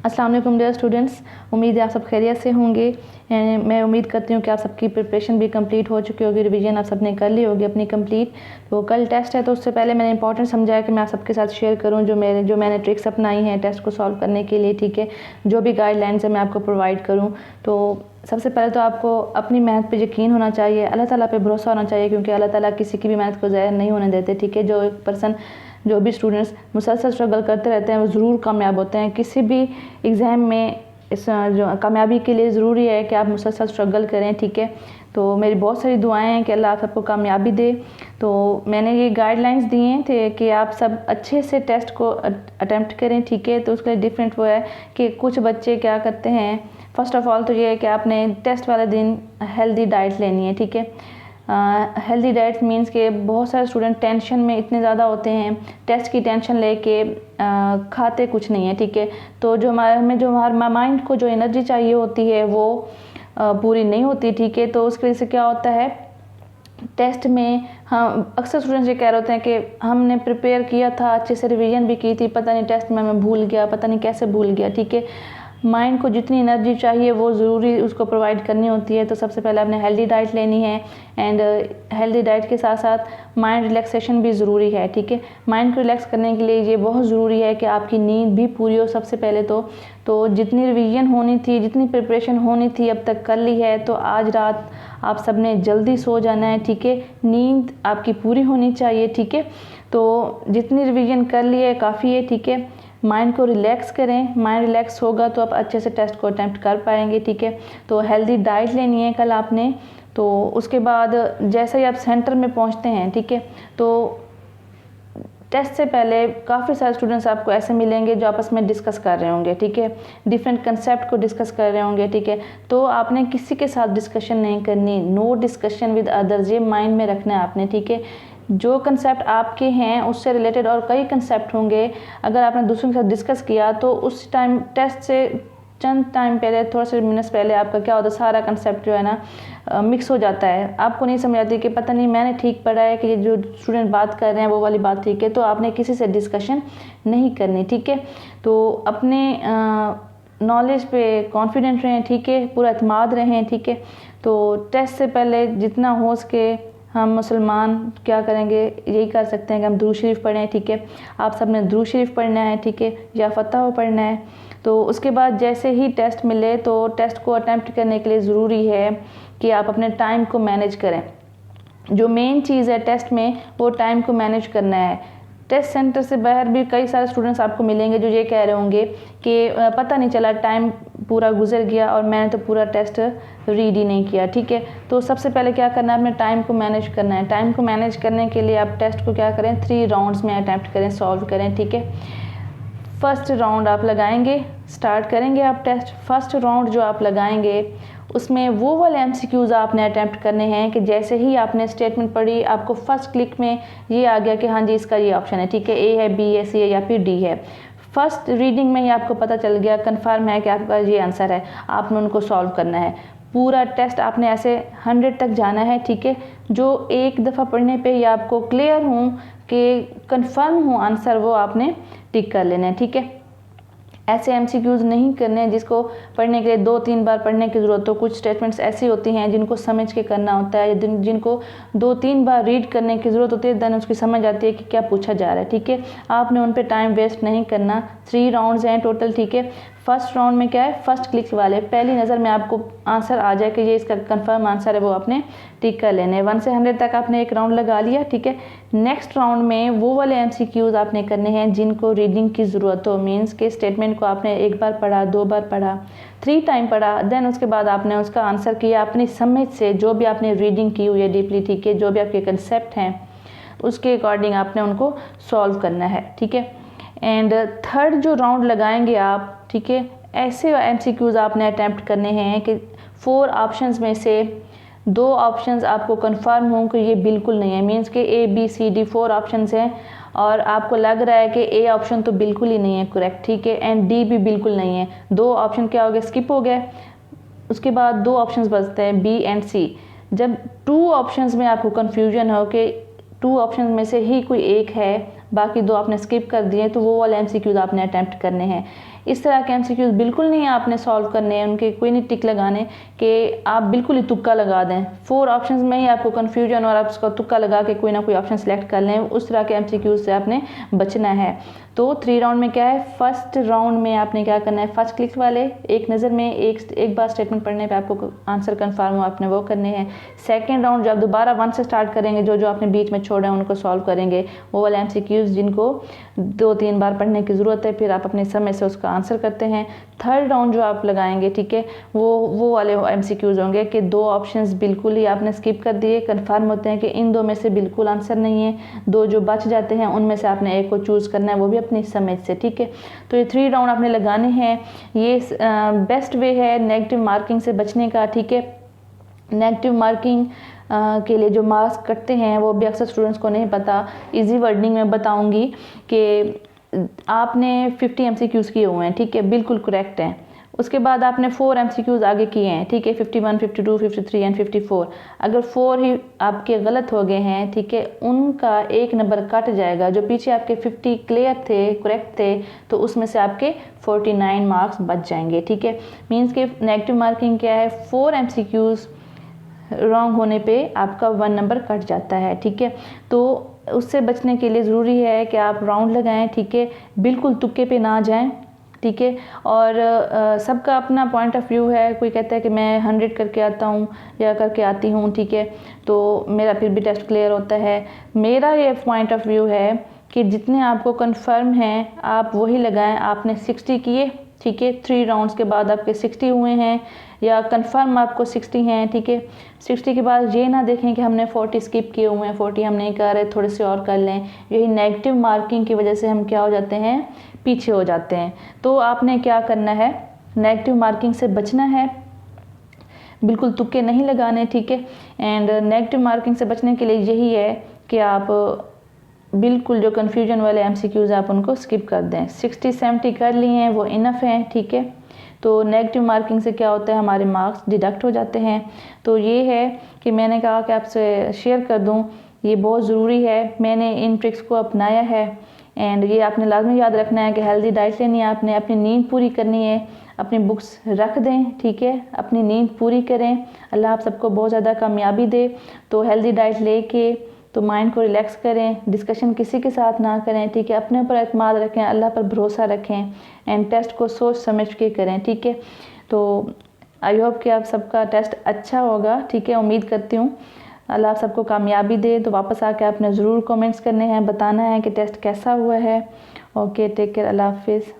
अस्सलाम वालेकुम dear students, उम्मीद है आप सब खैरियत से होंगे। मैं उम्मीद करती हूँ कि आप सबकी प्रिपरेशन भी कंप्लीट हो चुकी होगी, रिवीजन आप सबने कर ली होगी अपनी कंप्लीट। तो कल टेस्ट है, तो उससे पहले मैंने इंपॉर्टेंट समझा कि मैं आप सबके साथ शेयर करूँ जो मैंने ट्रिक्स अपनाई हैं टेस्ट को सॉल्व करने के लिए। ठीक है, जो भी गाइडलाइंस है मैं आपको प्रोवाइड करूँ। तो सबसे पहले तो आपको अपनी मेहनत पे यकीन होना चाहिए, अल्लाह ताला पे भरोसा होना चाहिए, क्योंकि अल्लाह ताला किसी की भी मेहनत को ज़ाया नहीं होने देते। ठीक है, जो भी स्टूडेंट्स मुसलसल स्ट्रगल करते रहते हैं वो ज़रूर कामयाब होते हैं। किसी भी एग्ज़ाम में इस जो कामयाबी के लिए ज़रूरी है कि आप मुसलसल स्ट्रगल करें। ठीक है, तो मेरी बहुत सारी दुआएं हैं कि अल्लाह आप सबको कामयाबी दे। तो मैंने ये गाइडलाइंस दिए थे कि आप सब अच्छे से टेस्ट को अटेम्प्ट करें। ठीक है, तो उसके लिए डिफरेंट वो है कि कुछ बच्चे क्या करते हैं। फ़र्स्ट ऑफ़ ऑल तो ये है कि आपने टेस्ट वाले दिन हेल्दी डाइट लेनी है। ठीक है, हेल्दी डाइट मीन्स के बहुत सारे स्टूडेंट टेंशन में इतने ज़्यादा होते हैं, टेस्ट की टेंशन लेके खाते कुछ नहीं है। ठीक है, तो जो हमारे माइंड को जो एनर्जी चाहिए होती है वो पूरी नहीं होती। ठीक है, तो उसकी वजह से क्या होता है, टेस्ट में हम अक्सर स्टूडेंट्स ये कह रहे होते हैं कि हमने प्रिपेयर किया था, अच्छे से रिवीजन भी की थी, पता नहीं टेस्ट में मैं भूल गया, पता नहीं कैसे भूल गया। ठीक है, माइंड को जितनी एनर्जी चाहिए वो ज़रूरी उसको प्रोवाइड करनी होती है। तो सबसे पहले आपने हेल्दी डाइट लेनी है, एंड हेल्दी डाइट के साथ साथ माइंड रिलैक्सेशन भी ज़रूरी है। ठीक है, माइंड को रिलैक्स करने के लिए ये बहुत ज़रूरी है कि आपकी नींद भी पूरी हो सबसे पहले तो जितनी रिवीजन होनी थी, जितनी प्रिपरेशन होनी थी अब तक कर ली है, तो आज रात आप सब ने जल्दी सो जाना है। ठीक है, नींद आपकी पूरी होनी चाहिए। ठीक है, तो जितनी रिवीजन कर ली है काफ़ी है। ठीक है, माइंड को रिलैक्स करें, माइंड रिलैक्स होगा तो आप अच्छे से टेस्ट को अटेम्प्ट कर पाएंगे। ठीक है, तो हेल्दी डाइट लेनी है कल आपने। तो उसके बाद जैसे ही आप सेंटर में पहुंचते हैं, ठीक है, तो टेस्ट से पहले काफ़ी सारे स्टूडेंट्स आपको ऐसे मिलेंगे जो आपस में डिस्कस कर रहे होंगे। ठीक है, डिफरेंट कंसेप्ट को डिस्कस कर रहे होंगे। ठीक है, तो आपने किसी के साथ डिस्कशन नहीं करनी, नो डिस्कशन विद अदर्स, ये माइंड में रखना है आपने। ठीक है, जो कंसेप्ट आपके हैं उससे रिलेटेड और कई कंसेप्ट होंगे, अगर आपने दूसरों के साथ डिस्कस किया तो उस टाइम टेस्ट से चंद टाइम पहले, थोड़ा सा मिनट्स पहले आपका क्या होता है, सारा कंसेप्ट जो है ना मिक्स हो जाता है। आपको नहीं समझ आती कि पता नहीं मैंने ठीक पढ़ा है कि ये जो स्टूडेंट बात कर रहे हैं वो वाली बात ठीक है। तो आपने किसी से डिस्कशन नहीं करनी। ठीक है, तो अपने नॉलेज पे कॉन्फिडेंट रहें। ठीक है, पूरा एतमाद रहें। ठीक है, तो टेस्ट से पहले जितना हो सके हम मुसलमान क्या करेंगे, यही कर सकते हैं कि हम दुरूद शरीफ पढ़ें। ठीक है, आप सब ने दुरूद शरीफ पढ़ना है। ठीक है, या फतह पढ़ना है। तो उसके बाद जैसे ही टेस्ट मिले तो टेस्ट को अटेम्प्ट करने के लिए ज़रूरी है कि आप अपने टाइम को मैनेज करें। जो मेन चीज़ है टेस्ट में वो टाइम को मैनेज करना है। टेस्ट सेंटर से बाहर भी कई सारे स्टूडेंट्स आपको मिलेंगे जो ये कह रहे होंगे कि पता नहीं चला, टाइम पूरा गुजर गया और मैंने तो पूरा टेस्ट रीड ही नहीं किया। ठीक है, तो सबसे पहले क्या करना है, अपने टाइम को मैनेज करना है। टाइम को मैनेज करने के लिए आप टेस्ट को क्या करें, 3 राउंड्स में अटैम्प्ट करें, सॉल्व करें। ठीक है, फर्स्ट राउंड आप लगाएंगे, स्टार्ट करेंगे आप टेस्ट। फर्स्ट राउंड जो आप लगाएंगे उसमें वो वाले MCQs आपने अटैम्प्ट करने हैं कि जैसे ही आपने स्टेटमेंट पढ़ी आपको फर्स्ट क्लिक में ये आ गया कि हाँ जी इसका ये ऑप्शन है। ठीक है, A है, B है, C है या फिर D है। फर्स्ट रीडिंग में ही आपको पता चल गया, कंफर्म है कि आपका ये आंसर है, आपने उनको सॉल्व करना है। पूरा टेस्ट आपने ऐसे 100 तक जाना है। ठीक है, जो एक दफ़ा पढ़ने पे ही आपको क्लियर हूँ कि कंफर्म हूँ आंसर, वो आपने टिक कर लेना है। ठीक है, ऐसे MCQs नहीं करने जिसको पढ़ने के लिए 2-3 बार पढ़ने की ज़रूरत हो। कुछ स्टेटमेंट्स ऐसी होती हैं जिनको समझ के करना होता है, जिनको 2-3 बार रीड करने की ज़रूरत होती है, देन उसकी समझ आती है कि क्या पूछा जा रहा है। ठीक है, आपने उन पे टाइम वेस्ट नहीं करना। 3 राउंड्स हैं टोटल। ठीक है, फर्स्ट राउंड में क्या है, फर्स्ट क्लिक वाले, पहली नज़र में आपको आंसर आ जाए कि ये इसका कंफर्म आंसर है, वो आपने टिक कर लेने। 1 से 100 तक आपने एक राउंड लगा लिया। ठीक है, नेक्स्ट राउंड में वो वाले MCQs आपने करने हैं जिनको रीडिंग की ज़रूरत हो। मीन्स के स्टेटमेंट को आपने 1 बार पढ़ा, 2 बार पढ़ा, 3 टाइम पढ़ा, देन उसके बाद आपने उसका आंसर किया अपनी समझ से, जो भी आपने रीडिंग की हुई है डीपली। ठीक है, जो भी आपके कंसेप्ट हैं उसके अकॉर्डिंग आपने उनको सॉल्व करना है। ठीक है, एंड थर्ड जो राउंड लगाएंगे आप, ठीक है, ऐसे MCQs आपने अटैम्प्ट करने हैं कि 4 ऑप्शंस में से 2 ऑप्शंस आपको कंफर्म हों कि ये बिल्कुल नहीं है। मीन्स के A B C D 4 options हैं और आपको लग रहा है कि A ऑप्शन तो बिल्कुल ही नहीं है करेक्ट। ठीक है, एंड D भी बिल्कुल नहीं है। 2 ऑप्शन क्या हो गए, स्किप हो गए। उसके बाद 2 ऑप्शंस बचते हैं B एंड C। जब 2 ऑप्शंस में आपको कन्फ्यूजन हो कि 2 ऑप्शन में से ही कोई एक है, बाकी 2 आपने स्किप कर दिए, तो वो वाले MCQs आपने अटैम्प्ट करने हैं। इस तरह के MCQs बिल्कुल नहीं आपने सॉल्व करने हैं, उनके कोई नहीं टिक लगाने कि आप बिल्कुल ही तुक्का लगा दें। 4 ऑप्शंस में ही आपको कन्फ्यूजन और आप उसका तुक्का लगा के कोई ना कोई ऑप्शन सेलेक्ट कर लें, उस तरह के MCQs से आपने बचना है। तो 3 राउंड में क्या है, फर्स्ट राउंड में आपने क्या करना है, फर्स्ट क्लिक वाले एक नज़र में एक बार स्टेटमेंट पढ़ने पे आपको आंसर कन्फर्म हो, आपने वो करने हैं। सेकंड राउंड जब दोबारा 1 से स्टार्ट करेंगे, जो आपने बीच में छोड़े हैं उनको सॉल्व करेंगे, वो वाले MCQs जिनको 2-3 बार पढ़ने की ज़रूरत है, फिर आप अपने समय से उसका आंसर करते हैं। थर्ड राउंड जो आप लगाएंगे, ठीक है, वो वाले MCQs होंगे कि 2 ऑप्शंस बिल्कुल ही आपने स्किप कर दिए, कन्फर्म होते हैं कि इन 2 में से बिल्कुल आंसर नहीं है, 2 जो बच जाते हैं उनमें से आपने एक को चूज़ करना है, वो भी अपनी समझ से, ठीक है। तो ये 3 राउंड आपने लगाने हैं। ये बेस्ट वे है नेगेटिव मार्किंग से बचने का, ठीक है। नेगेटिव मार्किंग के लिए जो मार्क्स कटते हैं वो भी अक्सर स्टूडेंट्स को नहीं पता। इजी वर्डिंग में बताऊंगी कि आपने 50 MCQs किए हुए हैं, ठीक है, बिल्कुल करेक्ट हैं। उसके बाद आपने 4 MCQs आगे किए हैं, ठीक है, 51, 52, 53 एंड 54। अगर 4 ही आपके गलत हो गए हैं, ठीक है, उनका 1 नंबर कट जाएगा। जो पीछे आपके 50 क्लियर थे, करेक्ट थे, तो उसमें से आपके 49 मार्क्स बच जाएंगे, ठीक है। मीन्स कि नेगेटिव मार्किंग क्या है, 4 MCQs रॉन्ग होने पे आपका 1 नंबर कट जाता है, ठीक है। तो उससे बचने के लिए ज़रूरी है कि आप राउंड लगाएं, ठीक है, बिल्कुल तुक्के पे ना जाएं, ठीक है। और सबका अपना पॉइंट ऑफ व्यू है। कोई कहता है कि मैं 100 करके आता हूँ या करके आती हूँ, ठीक है, तो मेरा फिर भी टेस्ट क्लियर होता है। मेरा ये पॉइंट ऑफ व्यू है कि जितने आपको कंफर्म हैं आप वही लगाएं। आपने 60 किए, ठीक है, 3 राउंड्स के बाद आपके 60 हुए हैं या कंफर्म आपको 60 हैं, ठीक है। 60 के बाद ये ना देखें कि हमने 40 स्किप किए हुए हैं, 40 हम नहीं कर रहे, थोड़े से और कर लें। यही नेगेटिव मार्किंग की वजह से हम क्या हो जाते हैं, पीछे हो जाते हैं। तो आपने क्या करना है, नेगेटिव मार्किंग से बचना है, बिल्कुल तुक्के नहीं लगाने, ठीक है। एंड नेगेटिव मार्किंग से बचने के लिए यही है कि आप बिल्कुल जो कन्फ्यूजन वाले MCQs आप उनको स्किप कर दें। 60-70 कर लिए हैं, वो इनफ हैं, ठीक है। तो नेगेटिव मार्किंग से क्या होता है, हमारे मार्क्स डिडक्ट हो जाते हैं। तो ये है कि मैंने कहा कि आपसे शेयर कर दूं, ये बहुत ज़रूरी है। मैंने इन ट्रिक्स को अपनाया है एंड ये आपने लाजमी याद रखना है कि हेल्दी डाइट लेनी है, आपने अपनी नींद पूरी करनी है, अपनी बुक्स रख दें, ठीक है, अपनी नींद पूरी करें। अल्लाह आप सबको बहुत ज़्यादा कामयाबी दे। तो हेल्दी डाइट लेके तो माइंड को रिलैक्स करें, डिस्कशन किसी के साथ ना करें, ठीक है, अपने ऊपर एतमाद रखें, अल्लाह पर भरोसा रखें एंड टेस्ट को सोच समझ के करें, ठीक है। तो आई होप कि आप सबका टेस्ट अच्छा होगा, ठीक है, उम्मीद करती हूँ। अल्लाह आप सबको कामयाबी दे। तो वापस आके आपने ज़रूर कमेंट्स करने हैं, बताना है कि टेस्ट कैसा हुआ है। ओके, टेक केयर, अल्लाह हाफिज़।